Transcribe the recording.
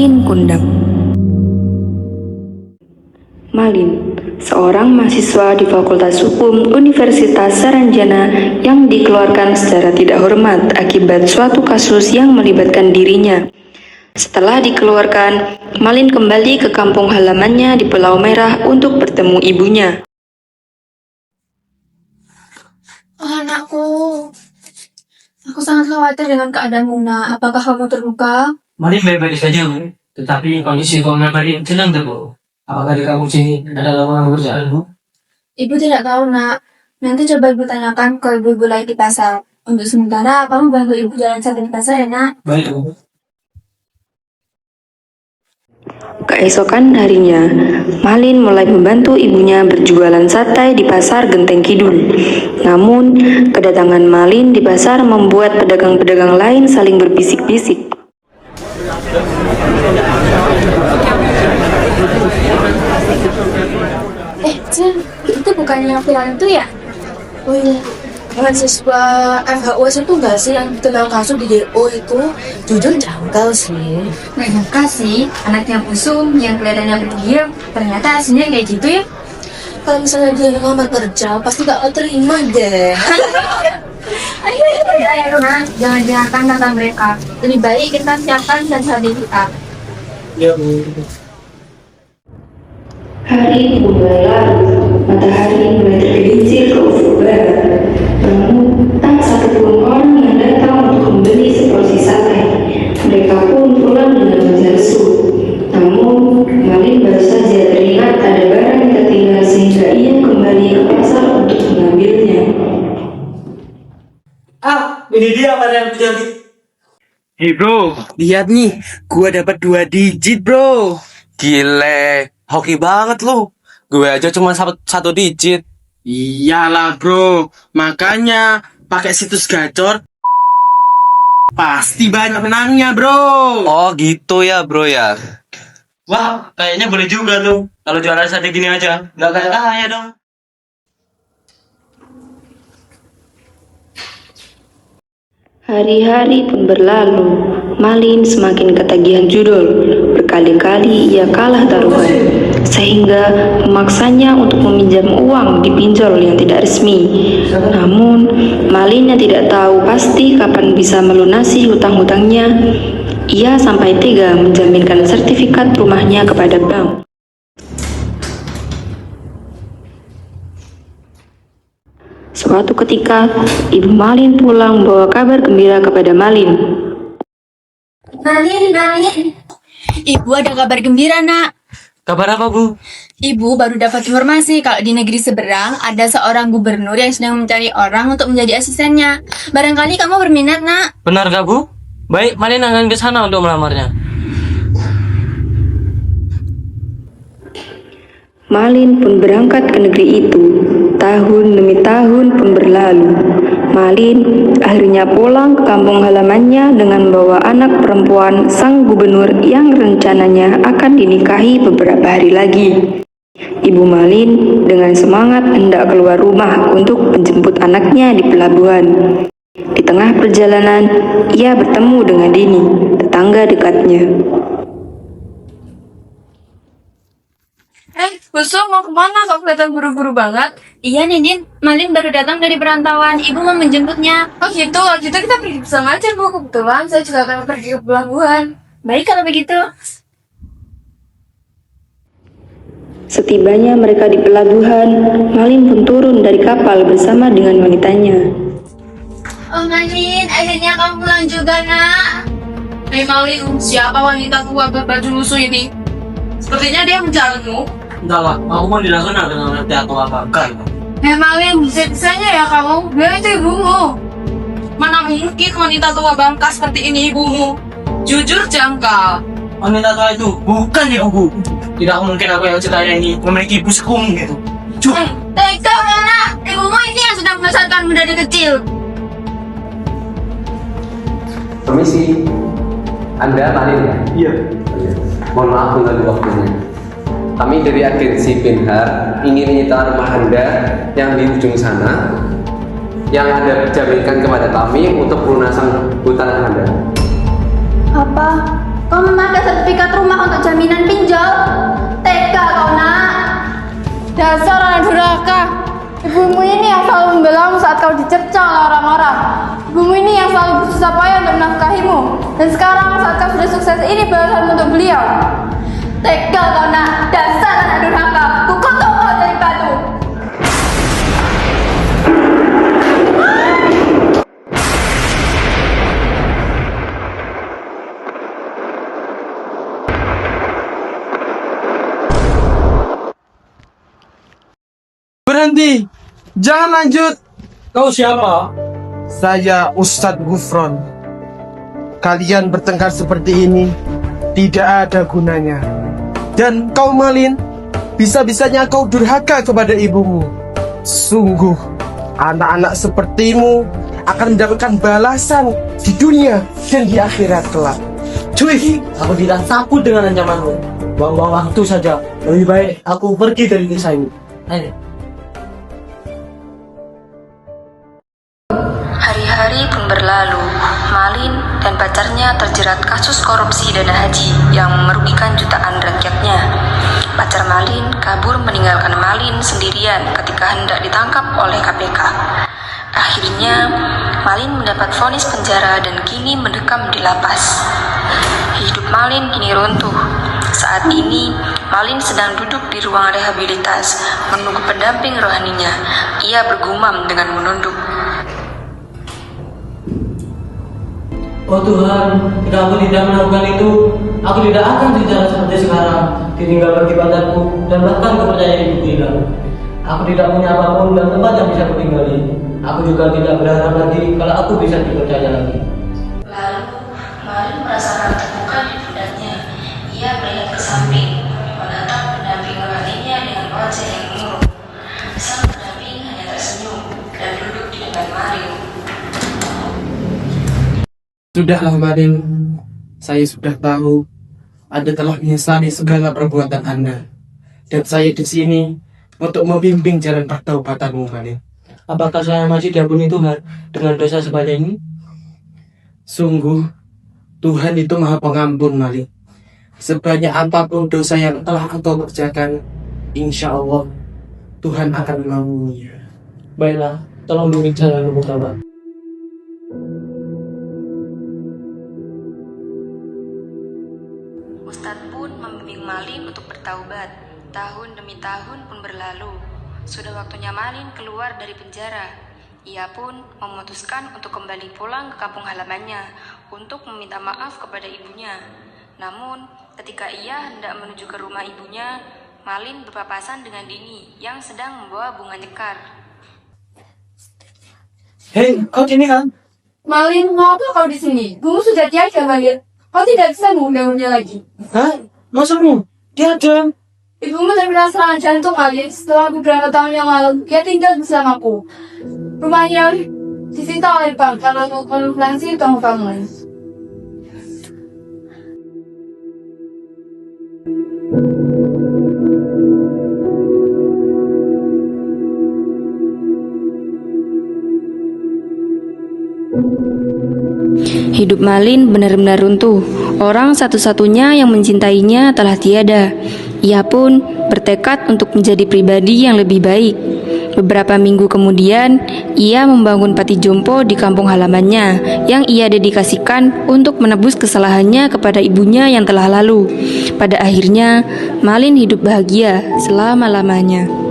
Malin Kundang. Malin, seorang mahasiswa di Fakultas Hukum Universitas Saranjana yang dikeluarkan secara tidak hormat akibat suatu kasus yang melibatkan dirinya. Setelah dikeluarkan, Malin kembali ke kampung halamannya di Pulau Merah untuk bertemu ibunya. Oh, anakku, aku sangat khawatir dengan keadaanmu, nak. Apakah kamu terluka? Malin baik-baik saja, Bu. Tetapi kondisi keuangan Malin sedang terpuruk. Apakah di kampung sini ada lowongan pekerjaan, Bu? Ibu tidak tahu, nak. Nanti coba ibu tanyakan ke ibu-ibu lain di pasar. Untuk sementara, kamu bantu ibu jalan sampai di pasar ya, nak. Baik, Bu. Keesokan harinya, Malin mulai membantu ibunya berjualan sate di pasar Genteng Kidul. Namun, kedatangan Malin di pasar membuat pedagang-pedagang lain saling berbisik-bisik. Jen, itu bukannya yang viral itu ya? Oh iya, mahasiswa FHUS itu nggak sih yang terkenal kasus di DO itu? Jujur janggal sih. Nggak nyangka sih, anaknya busung yang kelihatannya pendiam, ternyata aslinya kayak gitu ya. Kalau misalnya dia ngelamar kerja, pasti gak terima deh. Ayo, nah, jangan dengarkan kata mereka. Lebih baik kita siapkan dan hati kita. Ya, Bu. Hari mulai larut, matahari mulai tergelincir ke ufuk barat. Namun, tak satupun orang yang datang untuk membeli seporsi sate. Mereka pun pulang dengan wajah lesu. Namun, Malin baru saja teringat ada barang yang tertinggal sehingga ia kembali ke pasar untuk mengambilnya. Ini dia apa yang terjadi? Hei bro, lihat nih, gua dapat 2 digit bro. Gile, hoki banget lu. Gue aja cuma 1 digit. Iyalah bro, makanya pakai situs gacor pasti banyak menangnya bro. Oh gitu ya bro ya. Wah, kayaknya boleh juga tuh. Kalau jualan sate gini aja, nggak kayak kaya dong. Hari-hari pun berlalu, Malin semakin ketagihan judul. Berkali-kali ia kalah taruhan, sehingga memaksanya untuk meminjam uang di pinjol yang tidak resmi. Namun, Malin yang tidak tahu pasti kapan bisa melunasi hutang-hutangnya, ia sampai tega menjaminkan sertifikat rumahnya kepada bank. Suatu ketika, Ibu Malin pulang membawa kabar gembira kepada Malin. Malin. Ibu ada kabar gembira, nak. Kabar apa Bu? Ibu baru dapat informasi kalau di negeri seberang ada seorang gubernur yang sedang mencari orang untuk menjadi asistennya. Barangkali kamu berminat, nak. Benar gak Bu? Baik, Malin akan ke sana untuk melamarnya. Malin pun berangkat ke negeri itu. Tahun demi tahun pun berlalu. Malin akhirnya pulang ke kampung halamannya dengan membawa anak perempuan sang gubernur yang rencananya akan dinikahi beberapa hari lagi. Ibu Malin dengan semangat hendak keluar rumah untuk menjemput anaknya di pelabuhan. Di tengah perjalanan, ia bertemu dengan Dini, tetangga dekatnya. Busung mau kemana? Kok kelihatan buru-buru banget? Iya nih, Din. Malin baru datang dari perantauan. Ibu mau menjemputnya. Oh gitu, kalau gitu kita pergi bersama aja, Bu. Kebetulan saya juga akan pergi ke pelabuhan. Baik kalau begitu. Setibanya mereka di pelabuhan, Malin pun turun dari kapal bersama dengan wanitanya. Oh Malin, akhirnya kamu pulang juga, nak. Hei Malin, siapa wanita tua berbaju lusuh ini? Sepertinya dia mencarimu. Enggak lah, aku mau tidak kenal dengan nanti atau apa. Kan? Hei Malin, bisa-bisanya ya kamu. Dia itu ibumu. Mana mungkin wanita tua bangka seperti ini ibumu? Jujur janggal. Wanita tua itu bukan ibuku. Tidak mungkin aku yang cerita ini memiliki ibu sekung gitu. Tega mana? Ibumu ini yang sudah membesarkanmu dari kecil. Permisi, Anda Malin ya? Iya. Mohon maaf mengganggu waktunya. Kami dari agensi Benhar ingin menyita rumah Anda yang di ujung sana, yang Anda jaminkan kepada kami untuk pelunasan hutang Anda. Apa? Kau memakai sertifikat rumah untuk jaminan pinjol? Tega kau, nak. Dasar anak durhaka. Ibumu ini yang selalu membelamu saat kau dicerca oleh orang-orang. Ibumu ini yang selalu bersusah payah untuk menafkahimu. Dan sekarang saat kau sudah sukses, ini balasan untuk beliau. Tega kau, nak. Dasar anak durhaka. Kukutuk kau dari batu. Berhenti! Jangan lanjut! Kau siapa? Saya Ustadz Gufron. Kalian bertengkar seperti ini tidak ada gunanya. Dan kau Malin, bisa-bisanya kau durhaka kepada ibumu. Sungguh, anak-anak sepertimu akan mendapatkan balasan di dunia dan di akhirat kelak. Cuy, Aku tidak takut dengan ancamanmu. Buang-buang waktu saja. Lebih baik aku pergi dari desa ini. Ayo. Hari-hari pun berlalu. Malin dan pacarnya terjerat kasus korupsi dana haji yang merugikan jutaan rakyatnya. Pacar Malin kabur meninggalkan Malin sendirian ketika hendak ditangkap oleh KPK. Akhirnya, Malin mendapat vonis penjara dan kini mendekam di lapas. Hidup Malin kini runtuh. Saat ini, Malin sedang duduk di ruang rehabilitas menunggu pendamping rohaninya. Ia bergumam dengan menunduk. Oh Tuhan, jika aku tidak melakukan itu, aku tidak akan berjalan seperti sekarang, ditinggal peribadatanku dan bahkan kepercayaan ibuku hilang. Aku tidak punya apapun dan tempat yang bisa kutinggali. Aku juga tidak berharap lagi kalau aku bisa dipercaya lagi. Lalu, Malin merasakan terbuka di pundaknya. Ia melihat ke samping, menatap pendamping rohaninya dengan wajah yang murung. Sang pendamping hanya tersenyum dan duduk di depan Malin. sudahlah Malin. Saya sudah tahu Anda telah menyesali segala perbuatan Anda. Dan saya di sini untuk membimbing jalan pertaubatanmu, Malin. Apakah saya masih diampuni Tuhan dengan dosa sebanyak ini? Sungguh, Tuhan itu Maha Pengampun, Malin. Sebanyak apapun dosa yang telah engkau kerjakan, insya Allah Tuhan akan mengampuninya. Baiklah, tolong bimbing jalan bertobat. Ustadz pun membimbing Malin untuk bertaubat. Tahun demi tahun pun berlalu. Sudah waktunya Malin keluar dari penjara. Ia pun memutuskan untuk kembali pulang ke kampung halamannya untuk meminta maaf kepada ibunya. Namun, ketika ia hendak menuju ke rumah ibunya, Malin berpapasan dengan Dini yang sedang membawa bunga nyekar. Hei, kau sini kan? Malin, mau apa kau di sini? Ibumu sudah tiada, Malin. Kau tidak bisa mengundangnya lagi. Hah? Maksudmu? Tiada. Ibumu terkena serangan jantung, Malin. Setelah beberapa tahun yang lalu, dia tinggal bersamaku. Rumahnya disita oleh bank karena untuk melunasi utang kamu. Hidup Malin benar-benar runtuh. Orang satu-satunya yang mencintainya telah tiada. Ia pun bertekad untuk menjadi pribadi yang lebih baik. Beberapa minggu kemudian, ia membangun panti jompo di kampung halamannya yang ia dedikasikan untuk menebus kesalahannya kepada ibunya yang telah lalu. Pada akhirnya, Malin hidup bahagia selama-lamanya.